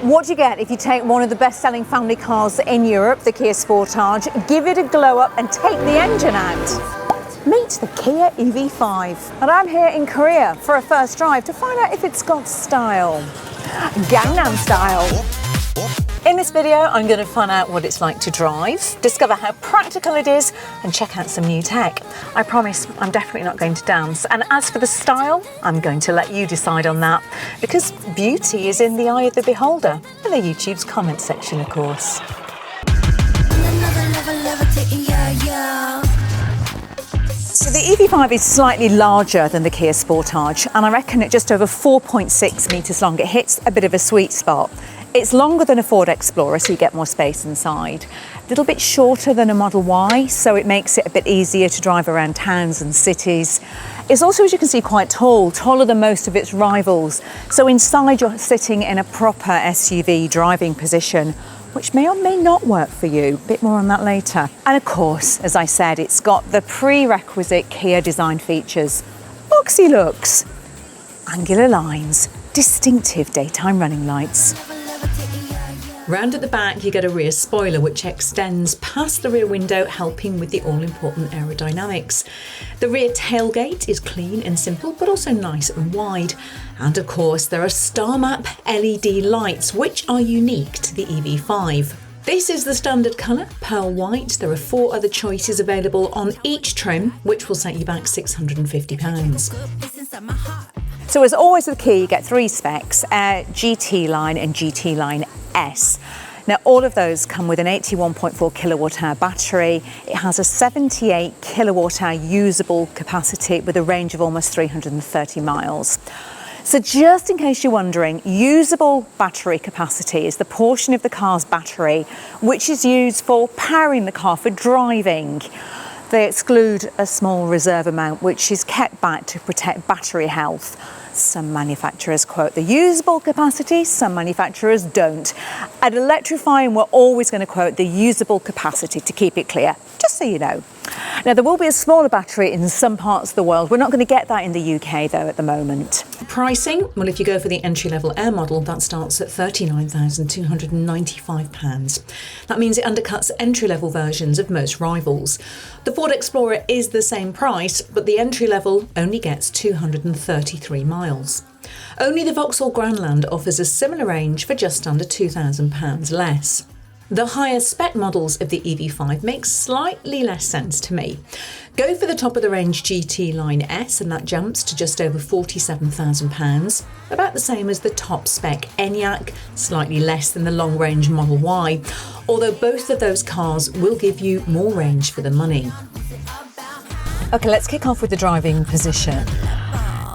What do you get if you take one of the best-selling family cars in Europe, the Kia Sportage, give it a glow up and take the engine out? Meet the Kia EV5. And I'm here in Korea for a first drive to find out if it's got style. Gangnam style. In this video, I'm going to find out what it's like to drive, discover how practical it is, and check out some new tech. I promise I'm definitely not going to dance. And as for the style, I'm going to let you decide on that, because beauty is in the eye of the beholder, and the YouTube's comment section, of course. So the EV5 is slightly larger than the Kia Sportage, and I reckon at just over 4.6 metres long, it hits a bit of a sweet spot. It's longer than a Ford Explorer, so you get more space inside. A little bit shorter than a Model Y, so it makes it a bit easier to drive around towns and cities. It's also, as you can see, quite tall, taller than most of its rivals. So inside you're sitting in a proper SUV driving position, which may or may not work for you. A bit more on that later. And of course, as I said, it's got the prerequisite Kia design features. Boxy looks, angular lines, distinctive daytime running lights. Round at the back you get a rear spoiler which extends past the rear window, helping with the all-important aerodynamics. The rear tailgate is clean and simple but also nice and wide. And of course there are star map LED lights which are unique to the EV5. This is the standard colour, pearl white. There are 4 other choices available on each trim, which will set you back £650. So as always with Kia, you get 3 specs, GT Line and GT Line S. Now all of those come with an 81.4 kilowatt hour battery. It has a 78 kilowatt hour usable capacity with a range of almost 330 miles. So just in case you're wondering, usable battery capacity is the portion of the car's battery which is used for powering the car for driving. They exclude a small reserve amount which is kept back to protect battery health. Some manufacturers quote the usable capacity, some manufacturers don't. At Electrifying, we're always going to quote the usable capacity to keep it clear, just so you know. Now, there will be a smaller battery in some parts of the world. We're not going to get that in the UK, though, at the moment. Pricing? Well, if you go for the entry-level Air model, that starts at £39,295. That means it undercuts entry-level versions of most rivals. The Ford Explorer is the same price, but the entry-level only gets 233 miles. Only the Vauxhall Grandland offers a similar range for just under £2,000 less. The higher spec models of the EV5 make slightly less sense to me. Go for the top of the range GT Line S and that jumps to just over £47,000, about the same as the top spec Enyaq, slightly less than the long range Model Y, although both of those cars will give you more range for the money. Okay, let's kick off with the driving position.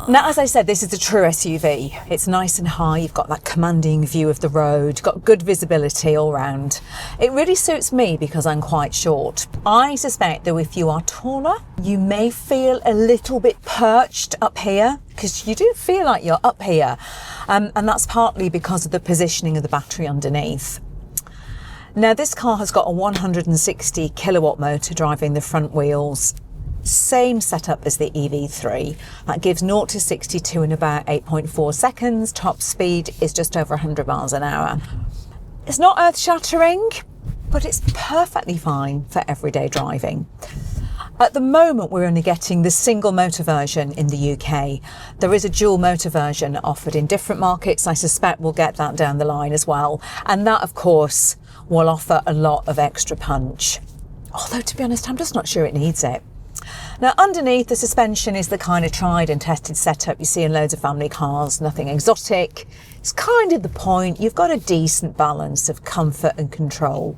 Now, as I said, this is a true SUV. It's nice and high, you've got that commanding view of the road, got good visibility all round. It really suits me because I'm quite short. I suspect that if you are taller, you may feel a little bit perched up here, because you do feel like you're up here. And that's partly because of the positioning of the battery underneath. Now, this car has got a 160 kilowatt motor driving the front wheels. Same setup as the EV3. That gives 0 to 62 in about 8.4 seconds. Top speed is just over 100 miles an hour. It's not earth-shattering, but it's perfectly fine for everyday driving. At the moment, we're only getting the single motor version in the UK. There is a dual motor version offered in different markets. I suspect we'll get that down the line as well. And that, of course, will offer a lot of extra punch. Although, to be honest, I'm just not sure it needs it. Now, underneath, the suspension is the kind of tried and tested setup you see in loads of family cars, nothing exotic. It's kind of the point. You've got a decent balance of comfort and control.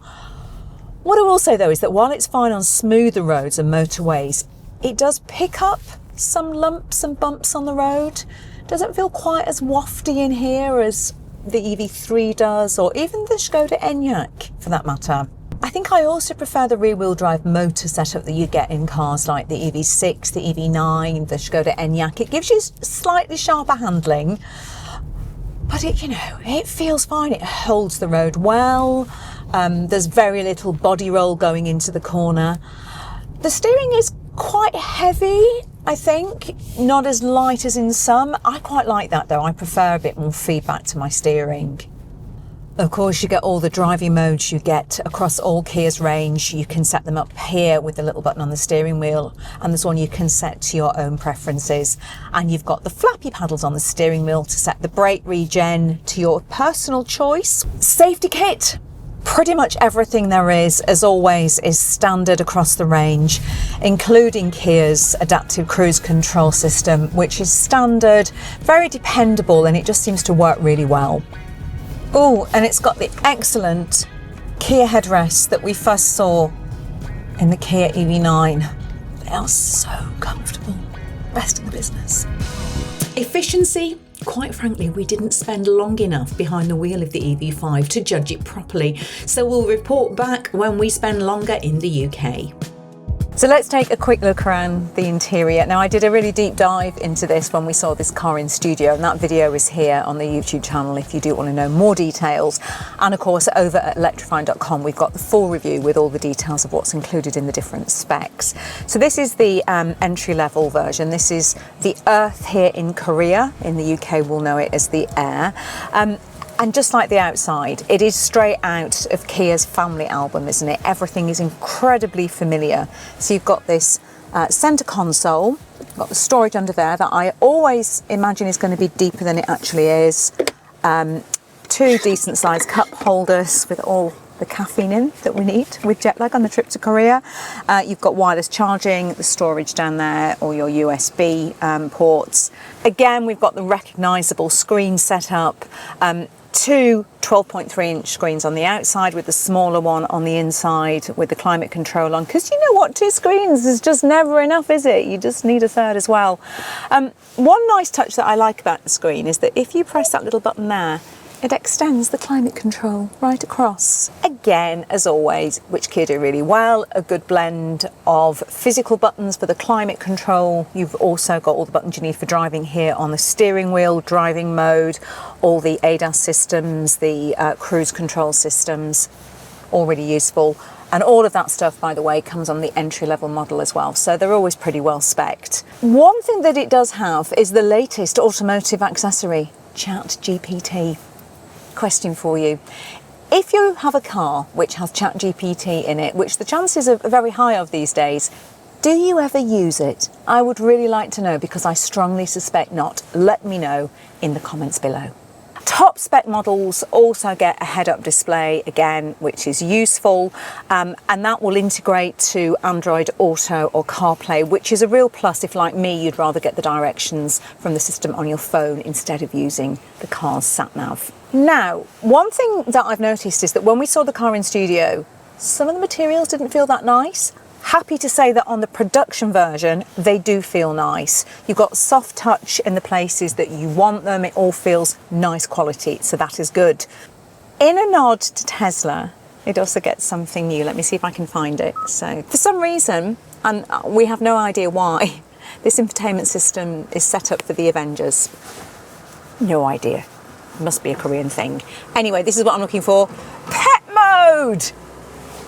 What I will say, though, is that while it's fine on smoother roads and motorways, it does pick up some lumps and bumps on the road. Doesn't feel quite as wafty in here as the EV3 does, or even the Skoda Enyaq, for that matter. I think I also prefer the rear-wheel drive motor setup that you get in cars like the EV6, the EV9, the Skoda Enyaq. It gives you slightly sharper handling, but it feels fine. It holds the road well. There's very little body roll going into the corner. The steering is quite heavy, I think, not as light as in some. I quite like that, though. I prefer a bit more feedback to my steering. Of course, you get all the driving modes you get across all Kia's range. You can set them up here with the little button on the steering wheel, and there's one you can set to your own preferences. And you've got the flappy paddles on the steering wheel to set the brake regen to your personal choice. Safety kit. Pretty much everything there is, as always, is standard across the range, including Kia's adaptive cruise control system, which is standard, very dependable, and it just seems to work really well. Oh, and it's got the excellent Kia headrests that we first saw in the Kia EV9. They are so comfortable. Best in the business. Efficiency? Quite frankly, we didn't spend long enough behind the wheel of the EV5 to judge it properly, so we'll report back when we spend longer in the UK. So let's take a quick look around the interior. Now, I did a really deep dive into this when we saw this car in studio, and that video is here on the YouTube channel if you do want to know more details. And of course, over at electrifying.com, we've got the full review with all the details of what's included in the different specs. So this is the entry-level version. This is the Earth here in Korea. In the UK, we'll know it as the Air. And just like the outside, it is straight out of Kia's family album, isn't it? Everything is incredibly familiar. So you've got this centre console, you've got the storage under there that I always imagine is going to be deeper than it actually is. Two decent sized cup holders with all the caffeine in that we need with jet lag on the trip to Korea. You've got wireless charging, the storage down there, or your USB ports. Again, we've got the recognisable screen set up. Two 12.3-inch screens on the outside with the smaller one on the inside with the climate control on, because you know what, 2 screens is just never enough, is it? You just need a third as well. One nice touch that I like about the screen is that if you press that little button there, it extends the climate control right across. Again, as always, which Kia do really well, a good blend of physical buttons for the climate control. You've also got all the buttons you need for driving here on the steering wheel, driving mode, all the ADAS systems, the cruise control systems, all really useful. And all of that stuff, by the way, comes on the entry-level model as well, so they're always pretty well spec'd. One thing that it does have is the latest automotive accessory, ChatGPT. Question for you. If you have a car which has ChatGPT in it, which the chances are very high of these days, do you ever use it? I would really like to know, because I strongly suspect not. Let me know in the comments below. Top spec models also get a head-up display again, which is useful, and that will integrate to Android Auto or CarPlay, which is a real plus if, like me, you'd rather get the directions from the system on your phone instead of using the car's sat-nav. Now, one thing that I've noticed is that when we saw the car in studio, some of the materials didn't feel that nice. Happy to say that on the production version, they do feel nice. You've got soft touch in the places that you want them. It all feels nice quality, so that is good. In a nod to Tesla, it also gets something new. Let me see if I can find it. So for some reason, and we have no idea why, this infotainment system is set up for the Avengers. No idea. It must be a Korean thing. Anyway, this is what I'm looking for. Pet mode!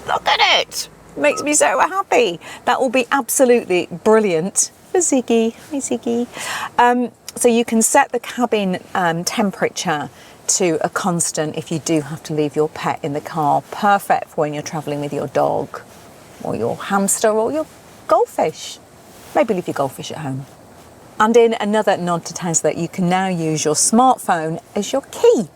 Look at it! Makes me so happy. That will be absolutely brilliant for Ziggy. Hi, Ziggy. So you can set the cabin temperature to a constant if you do have to leave your pet in the car. Perfect for when you're travelling with your dog or your hamster or your goldfish. Maybe leave your goldfish at home. And in another nod to Tesla, you can now use your smartphone as your key.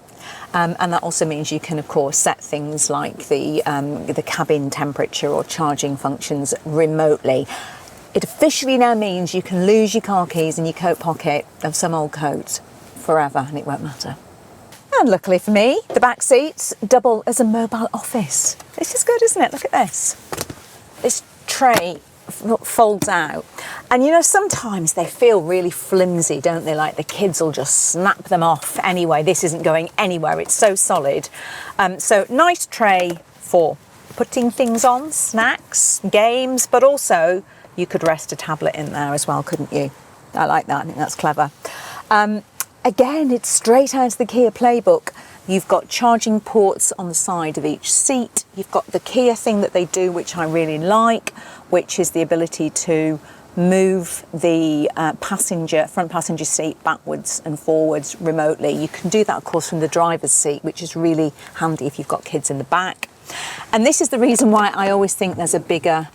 And that also means you can, of course, set things like the cabin temperature or charging functions remotely. It officially now means you can lose your car keys in your coat pocket of some old coat forever and it won't matter. And luckily for me, the back seats double as a mobile office. This is good, isn't it? Look at this. This tray folds out, and you know, sometimes they feel really flimsy, don't they? Like the kids will just snap them off anyway. This isn't going anywhere, it's so solid. So nice tray for putting things on, snacks, games, but also you could rest a tablet in there as well, couldn't you? I like that. I think that's clever. Again, it's straight out of the Kia playbook. You've got charging ports on the side of each seat. You've got the Kia thing that they do, which I really like, which is the ability to move the front passenger seat backwards and forwards remotely. You can do that, of course, from the driver's seat, which is really handy if you've got kids in the back. And this is the reason why I always think there's a bigger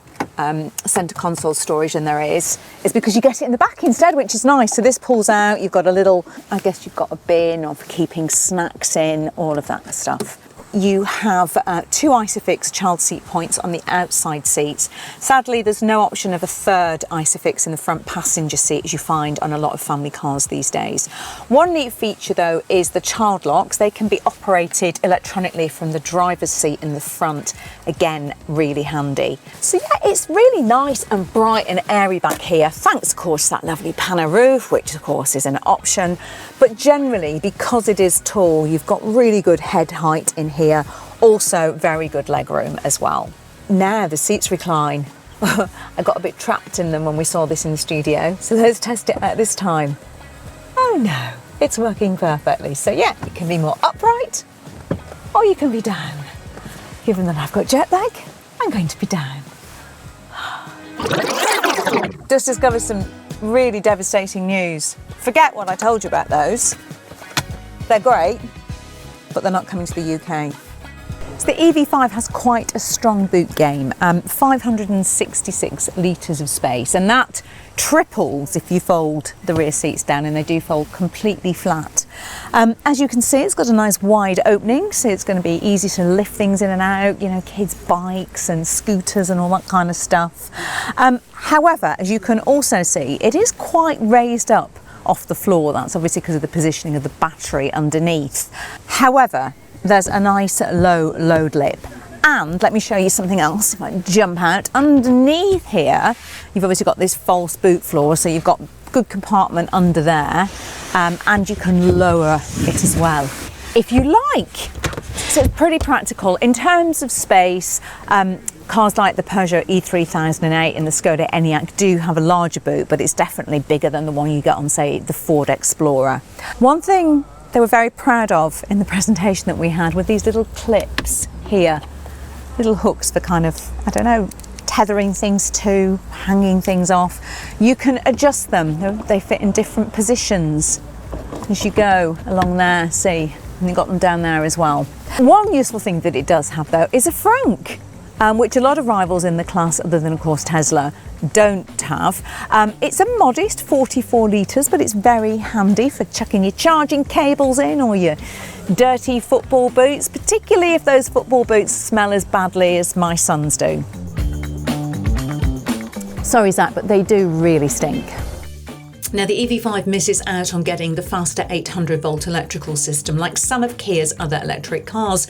centre console storage than there is because you get it in the back instead, which is nice. So this pulls out, you've got a little, I guess you've got a bin or for keeping snacks in, all of that stuff. You have 2 Isofix child seat points on the outside seats. Sadly, there's no option of a third Isofix in the front passenger seat, as you find on a lot of family cars these days. One neat feature, though, is the child locks. They can be operated electronically from the driver's seat in the front. Again, really handy. So yeah, it's really nice and bright and airy back here. Thanks, of course, to that lovely panel roof, which of course is an option. But generally, because it is tall, you've got really good head height in here. Also very good leg room as well. Now the seats recline. I got a bit trapped in them when we saw this in the studio, so let's test it out this time. Oh no, it's working perfectly. So yeah, it can be more upright or you can be down. Given that I've got jet lag, I'm going to be down. Just discovered some really devastating news. Forget what I told you about those. They're great, but they're not coming to the UK. So the EV5 has quite a strong boot game, 566 litres of space, and that triples if you fold the rear seats down, and they do fold completely flat. As you can see, it's got a nice wide opening, so it's going to be easy to lift things in and out, you know, kids' bikes and scooters and all that kind of stuff. However, as you can also see, it is quite raised up off the floor. That's obviously because of the positioning of the battery underneath. However, there's a nice low load lip. And let me show you something else. If I jump out underneath here, you've obviously got this false boot floor, so you've got good compartment under there, and you can lower it as well if you like. So it's pretty practical in terms of space. Cars like the Peugeot E3008 and the Skoda Enyaq do have a larger boot, but it's definitely bigger than the one you get on, say, the Ford Explorer. One thing they were very proud of in the presentation that we had were these little clips here, little hooks for kind of, I don't know, tethering things to, hanging things off. You can adjust them. They fit in different positions as you go along there, see, and you've got them down there as well. One useful thing that it does have, though, is a frunk, which a lot of rivals in the class, other than of course Tesla, don't have. It's a modest 44 litres, but it's very handy for chucking your charging cables in or your dirty football boots, particularly if those football boots smell as badly as my sons do. Sorry, Zach, but they do really stink. Now, the EV5 misses out on getting the faster 800-volt electrical system like some of Kia's other electric cars.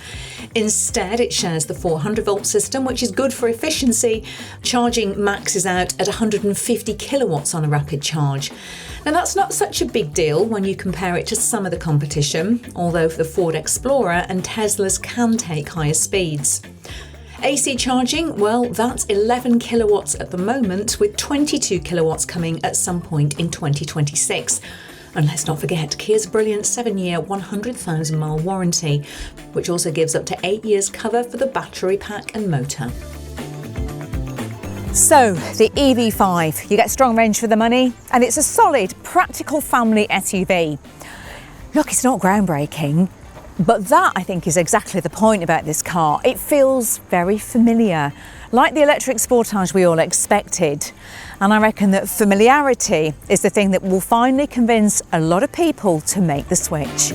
Instead, it shares the 400-volt system, which is good for efficiency. Charging maxes out at 150 kilowatts on a rapid charge. Now, that's not such a big deal when you compare it to some of the competition, although the Ford Explorer and Teslas can take higher speeds. AC charging, well, that's 11 kilowatts at the moment, with 22 kilowatts coming at some point in 2026. And let's not forget Kia's brilliant 7-year, 100,000-mile warranty, which also gives up to 8 years cover for the battery pack and motor. So, the EV5, you get strong range for the money, and it's a solid, practical family SUV. Look, it's not groundbreaking, but that, I think, is exactly the point about this car. It feels very familiar, like the electric Sportage we all expected. And I reckon that familiarity is the thing that will finally convince a lot of people to make the switch.